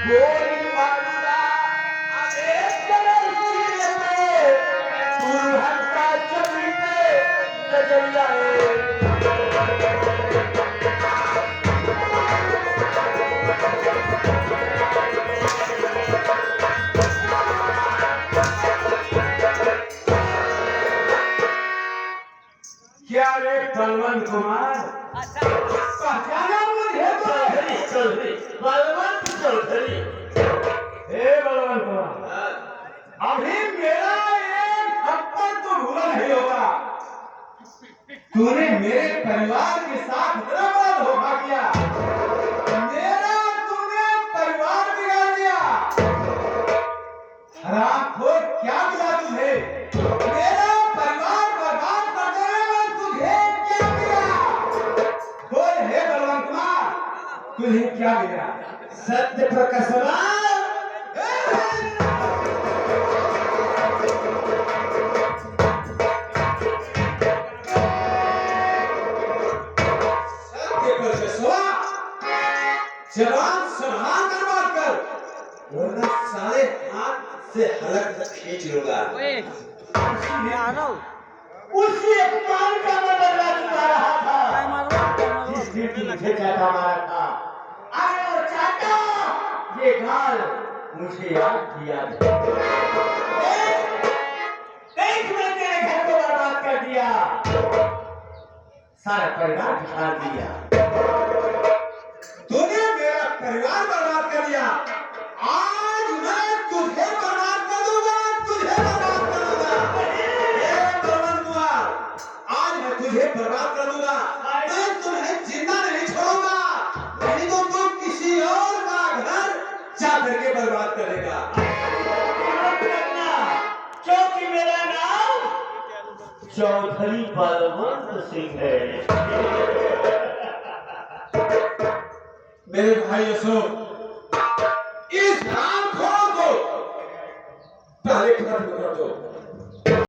गोली मारता अरे चल सीने पे दुल्हन चलते नजर जाए क्या रे बलवंत कुमार पहचाना मुझे चौधरी बलवंत चौधरी। हे बलवंत कुमार, अभी मेरा एक थप्पड़ तो भूला नहीं होगा। तूने मेरे परिवार के साथ इतना बड़ा धोखा किया, मेरा तूने परिवार बिगाड़ दिया। हरामखोर, क्या मिला तुझे? मेरा परिवार बर्बाद कर देने में तुझे क्या मिला? बोल हे बलवंत कुमार, तुझे क्या मिला? सत्य प्रकाश जवान संभाल कर बात कर, वरना साले हाथ से हलक खींच लूंगा। उसी अपमान का मैं बदला चुका रहा था जिस दिन तू मुझे चाटा मारा था। अरे वो चाटा, ये गाल मुझे याद दिया। एक में तेरे घर को बर्बाद कर दिया, सारा परिवार बिगाड़ दिया। तूने मेरा परिवार बर्बाद कर दिया, आज मैं तुझे बर्बाद कर दूंगा, तुझे बर्बाद कर दूंगा। बलवंत कुमार, आज मैं तुझे बर्बाद कर दूंगा, मैं तुम्हें जिंदा नहीं छोड़ूंगा, नहीं तो तुम किसी और का घर जा करके बर्बाद करेगा। क्योंकि मेरा नाम चौधरी बलवंत सिंह है। मेरे भाई अशोक, इस नामखोर को पहले खत्म कर दो।